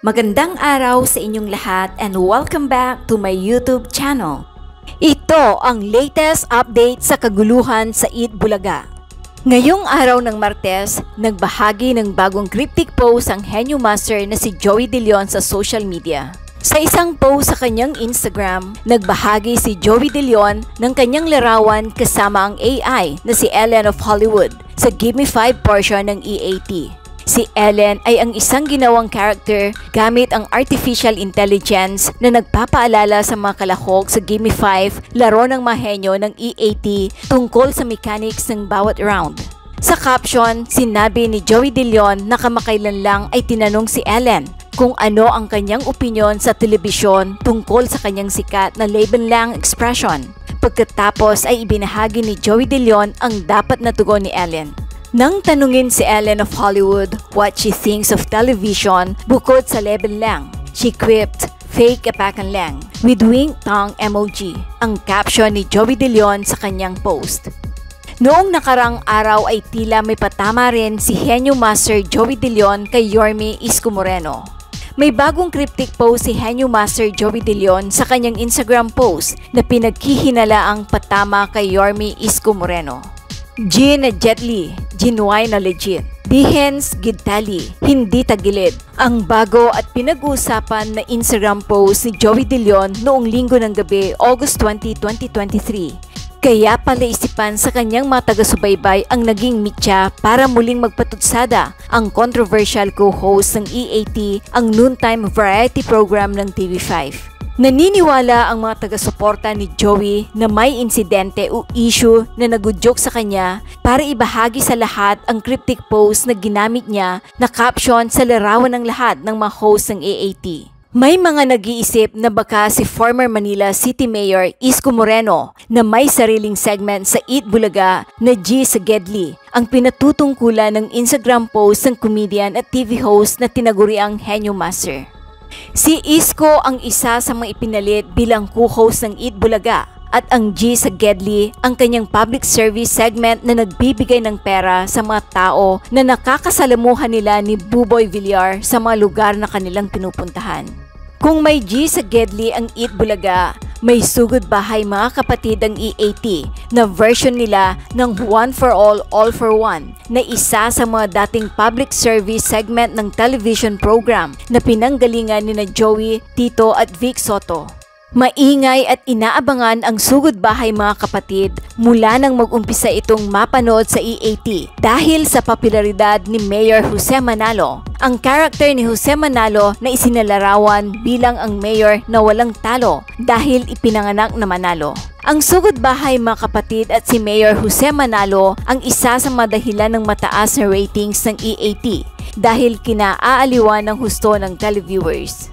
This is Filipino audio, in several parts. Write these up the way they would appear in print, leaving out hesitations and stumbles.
Magandang araw sa inyong lahat and welcome back to my YouTube channel. Ito ang latest update sa kaguluhan sa Eat Bulaga. Ngayong araw ng Martes, nagbahagi ng bagong cryptic post ang Henyo Master na si Joey De Leon sa social media. Sa isang post sa kanyang Instagram, nagbahagi si Joey De Leon ng kanyang larawan kasama ang AI na si Ellen of Hollywood sa Give Me 5 portion ng EAT. Si Ellen ay ang isang ginawang character gamit ang artificial intelligence na nagpapaalala sa mga kalahok sa Give Me 5 laro ng mahenyo ng EAT tungkol sa mechanics ng bawat round. Sa caption, sinabi ni Joey De Leon na kamakailan lang ay tinanong si Ellen kung ano ang kanyang opinyon sa telebisyon tungkol sa kanyang sikat na Laban Lang expression. Pagkatapos ay ibinahagi ni Joey De Leon ang dapat na tugon ni Ellen. Nang tanungin si Ellen of Hollywood what she thinks of television bukod sa Laban Lang, she quipped, "Fake apakan lang," with wink tongue emoji, ang caption ni Joey De Leon sa kanyang post. Noong nakarang araw ay tila may patama rin si Henyo Master Joey De Leon kay Yorme Isko Moreno. May bagong cryptic post si Henyo Master Joey De Leon sa kanyang Instagram post na pinaghihinalaang patama kay Yorme Isko Moreno. Gin na Jetly, Ginway na legit. Bihens Gidtali, hindi tagilid. Ang bago at pinag-uusapan na Instagram post ni Joey De Leon noong linggo ng gabi, August 20, 2023. Kaya pala isipan sa kanyang mga taga-subaybay ang naging mitya para muling magpatutsada ang controversial co-host ng EAT, ang noontime variety program ng TV5. Naniniwala ang mga taga-suporta ni Joey na may insidente o issue na nagudyok sa kanya para ibahagi sa lahat ang cryptic post na ginamit niya na caption sa larawan ng lahat ng mga host ng EAT. May mga nag-iisip na baka si former Manila City Mayor Isko Moreno na may sariling segment sa Eat Bulaga na G sa Gedli ang pinatutungkulan ng Instagram post ng comedian at TV host na tinaguriang Henyo Master. Si Isko ang isa sa mga ipinalit bilang co-host ng Eat Bulaga at ang G sa Gedli ang kanyang public service segment na nagbibigay ng pera sa mga tao na nakakasalamuhan nila ni Buboy Villar sa mga lugar na kanilang pinupuntahan. Kung may G sa Gedli ang Eat Bulaga, may Sugod Bahay Mga Kapatid ang EAT na version nila ng One for All for One na isa sa mga dating public service segment ng television program na pinanggalingan ni na Joey, Tito at Vic Soto. Maingay at inaabangan ang Sugod Bahay Mga Kapatid mula nang mag-umpisa itong mapanood sa EAT dahil sa popularidad ni Mayor Jose Manalo. Ang karakter ni Jose Manalo na isinalarawan bilang ang mayor na walang talo dahil ipinanganak na Manalo. Ang Sugod Bahay Mga Kapatid at si Mayor Jose Manalo ang isa sa mga dahilan ng mataas na ratings ng EAT dahil kinaaaliwan ng husto ng televiewers.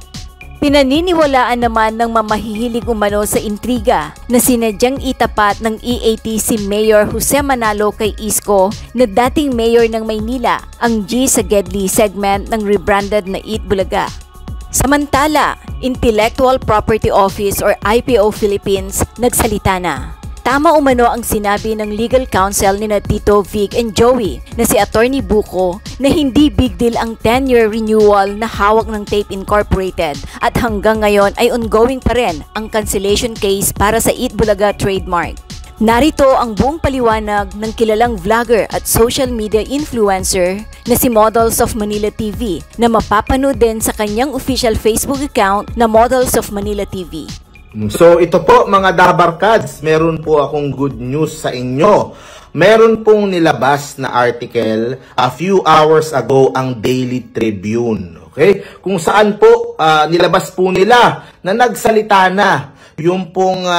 Pinaniniwalaan naman ng mamahihilig umano sa intriga na sinadyang itapat ng EAT si Mayor Jose Manalo kay Isko na dating mayor ng Maynila, ang G sa Gedli segment ng rebranded na Eat Bulaga. Samantala, Intellectual Property Office or IPO Philippines nagsalita na. Tama umano ang sinabi ng legal counsel ni na Tito, Vic and Joey na si Attorney Buko na hindi big deal ang 10-year renewal na hawak ng Tape Incorporated at hanggang ngayon ay ongoing pa rin ang cancellation case para sa Eat Bulaga trademark. Narito ang buong paliwanag ng kilalang vlogger at social media influencer na si Models of Manila TV na mapapanood din sa kanyang official Facebook account na Models of Manila TV. So ito po mga Dabarkads, meron po akong good news sa inyo. Meron pong nilabas na article a few hours ago ang Daily Tribune. Okay? Kung saan po nilabas po nila na nagsalita na yung pong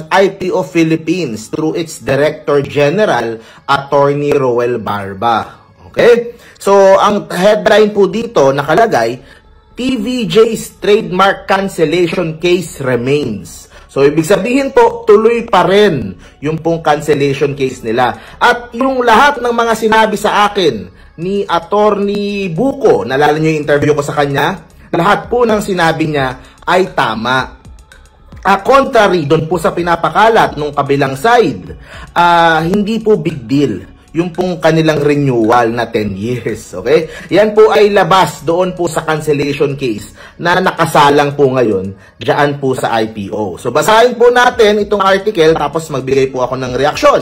IPO Philippines through its Director General, Attorney Roel Barba. Okay? So ang headline po dito nakalagay, TVJ's trademark cancellation case remains. So, ibig sabihin po, tuloy pa rin yung pong cancellation case nila. At yung lahat ng mga sinabi sa akin ni Attorney Buko, nalala nyo yung interview ko sa kanya, lahat po ng sinabi niya ay tama. Contrary doon po sa pinapakalat nung kabilang side, hindi po big deal yung pong kanilang renewal na 10 years. Okay? Yan po ay labas doon po sa cancellation case na nakasalang po ngayon diyan po sa IPO. So basahin po natin itong article tapos magbigay po ako ng reaksyon.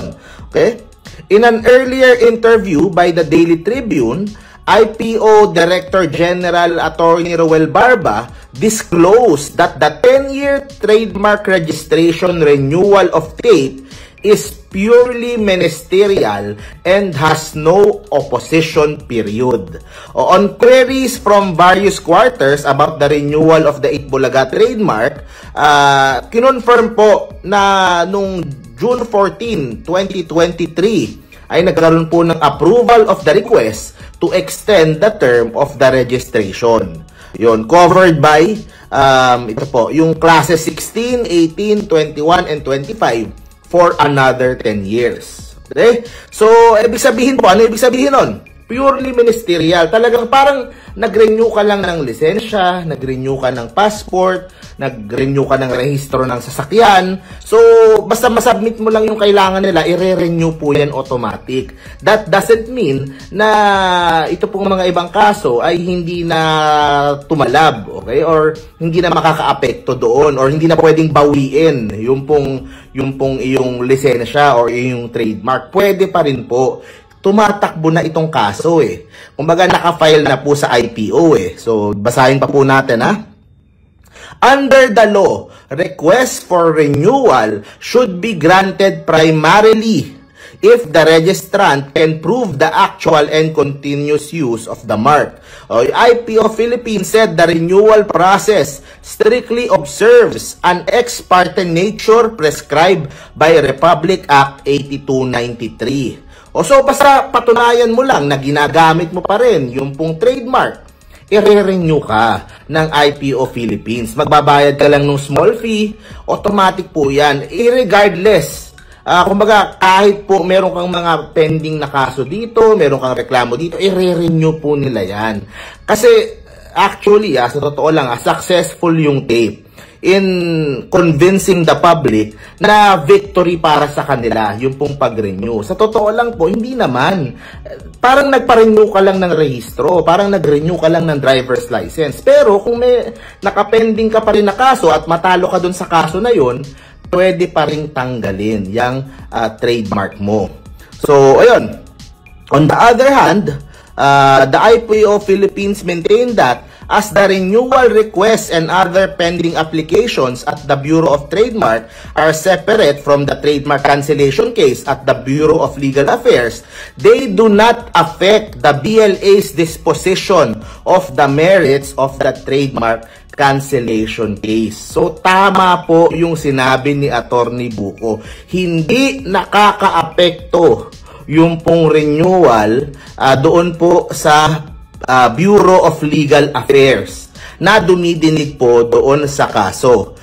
Okay? In an earlier interview by the Daily Tribune, IPO Director General Attorney Roel Barba disclosed that the 10-year trademark registration renewal of TAPE is purely ministerial and has no opposition period. On queries from various quarters about the renewal of the Itbulaga trademark, kinonfirm po na nung June 14, 2023 ay nagkaroon po ng approval of the request to extend the term of the registration. Yun, covered by ito po, yung classes 16, 18, 21, and 25 for another 10 years. Okay? So, ibig sabihin po, ano ibig sabihin nun? Purely ministerial. Talagang parang nag-renew ka lang ng lisensya, nag-renew ka ng passport, nag-renew ka ng rehistro ng sasakyan. So, basta masubmit mo lang yung kailangan nila, i-renew po yan automatic. That doesn't mean na ito pong mga ibang kaso ay hindi na tumalab, okay? Or hindi na makaka-apekto doon, or hindi na pwedeng bawiin yung pong iyong lisensya or iyong trademark. Pwede pa rin po. Tumatakbo na itong kaso eh. Kumbaga naka-file na po sa IPO eh. So, basahin pa po natin ha. Under the law, request for renewal should be granted primarily if the registrant can prove the actual and continuous use of the mark. IPO Philippines said the renewal process strictly observes an ex parte nature prescribed by Republic Act 8293. So, basta patunayan mo lang na ginagamit mo pa rin yung pong trademark, i-renew ka ng IPO Philippines. Magbabayad ka lang ng small fee, automatic po yan. Irregardless, kumbaga kahit po meron kang mga pending na kaso dito, meron kang reklamo dito, i-renew po nila yan. Kasi actually, sa totoo lang, successful yung TAPE in convincing the public na victory para sa kanila yung pong pag-renew. Sa totoo lang po, hindi naman. Parang nagpa-renew ka lang ng rehistro, parang nag-renew ka lang ng driver's license. Pero kung may nakapending ka pa rin na kaso at matalo ka dun sa kaso na yun, pwede pa rin tanggalin yung trademark mo. So, ayun. On the other hand, the IPO Philippines maintained that as the renewal requests and other pending applications at the Bureau of Trademark are separate from the trademark cancellation case at the Bureau of Legal Affairs, they do not affect the BLA's disposition of the merits of the trademark cancellation case. So, tama po yung sinabi ni Attorney Buko. Hindi nakakaapekto yung pong renewal doon po sa Bureau of Legal Affairs na dumidinig po doon sa kaso.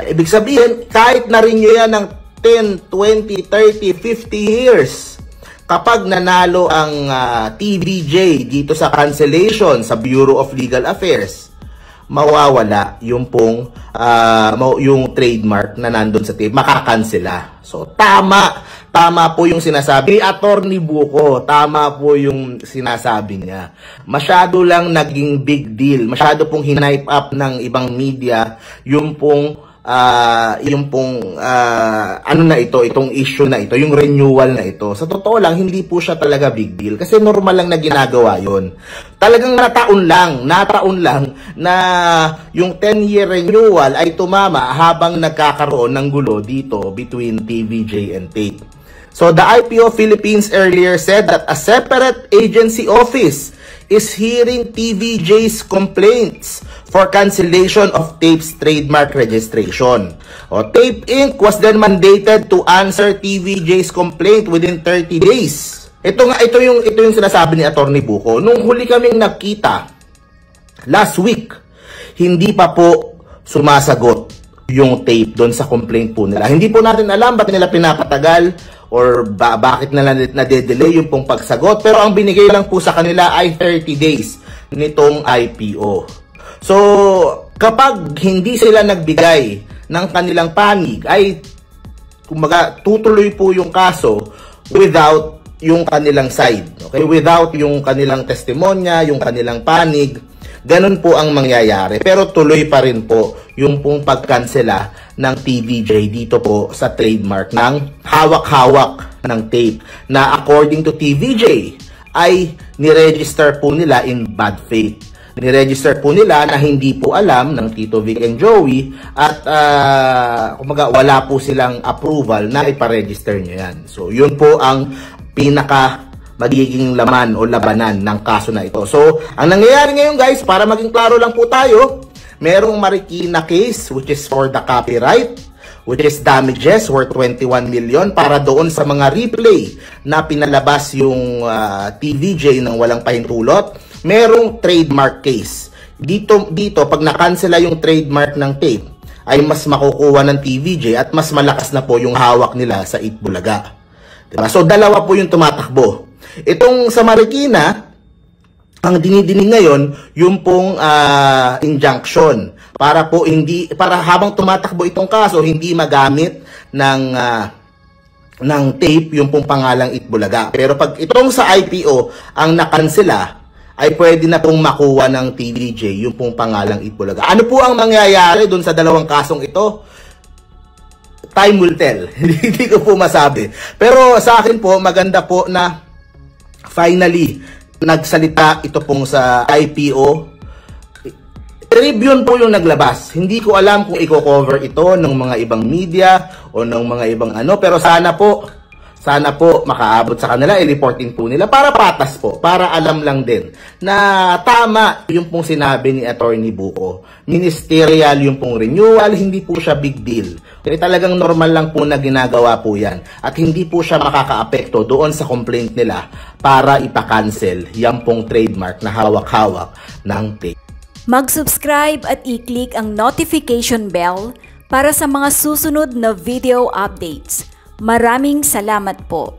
Ibig sabihin, kahit na-renew yan ng 10, 20, 30, 50 years, kapag nanalo ang TVJ dito sa cancellation sa Bureau of Legal Affairs, mawawala yung pong yung trademark na nandun sa tape, makakansela. So, tama po yung sinasabi ni Attorney Buko. Tama po yung sinasabi niya. Masyado lang naging big deal. Masyado pong hinipe up ng ibang media yung pong ano na ito, itong issue na ito, yung renewal na ito. Sa totoo lang, hindi po siya talaga big deal kasi normal lang na ginagawa yon. Talagang nataon lang na yung 10-year renewal ay tumama habang nagkakaroon ng gulo dito between TVJ and TAPE. So the IPO Philippines earlier said that a separate agency office is hearing TVJ's complaints for cancellation of TAPE's trademark registration. TAPE Inc. was then mandated to answer TVJ's complaint within 30 days. Ito yung sinasabi ni Attorney Buko. Nung huli kaming nagkita last week, hindi pa po sumasagot yung TAPE doon sa complaint po nila. Hindi po natin alam ba't nila pinapatagal or bakit na nade-delay yung pong pagsagot. Pero ang binigay lang po sa kanila ay 30 days nitong IPO. So, kapag hindi sila nagbigay ng kanilang panig, ay kumbaga tutuloy po yung kaso without yung kanilang side. Okay? Without yung kanilang testimonya, yung kanilang panig, ganun po ang mangyayari. Pero tuloy pa rin po yung pong pagkansela ng TVJ dito po sa trademark ng hawak-hawak ng tape na according to TVJ ay niregister po nila in bad faith. Niregister po nila na hindi po alam ng Tito Vic and Joey at kumaga wala po silang approval na iparegister nyo yan. So yun po ang pinaka magiging laman o labanan ng kaso na ito. So ang nangyayari ngayon guys, para maging klaro lang po tayo, merong Marikina case which is for the copyright, which is damages worth 21 million para doon sa mga replay na pinalabas yung TVJ ng walang pahintulot. Merong trademark case. Dito pag nakansela yung trademark ng tape, ay mas makukuha ng TVJ at mas malakas na po yung hawak nila sa Itbulaga. Diba? So dalawa po yung tumatakbo. Itong sa Marikina, ang dinidinig ngayon, yung pong injunction para po para habang tumatakbo itong kaso, hindi magamit ng tape yung pong pangalang Itbulaga. Pero pag itong sa IPO ang nakansela, ay pwede na pong makuha ng TVJ yung pong pangalang Itbulaga. Ano po ang mangyayari dun sa dalawang kasong ito? Time will tell. Hindi ko po masabi. Pero sa akin po, maganda po na finally nagsalita ito pong sa IPO. Tribune po yung naglabas. Hindi ko alam kung i-cover ito ng mga ibang media o ng mga ibang pero sana po makaabot sa kanila, i-reportin po nila para patas po, para alam lang din na tama yung pong sinabi ni Attorney Buko. Ministerial yung pong renewal, hindi po siya big deal. Kaya talagang normal lang po na ginagawa po yan. At hindi po siya makakaapekto doon sa complaint nila para ipakancel yung pong trademark na hawak-hawak ng tape. Mag-subscribe at i-click ang notification bell para sa mga susunod na video updates. Maraming salamat po.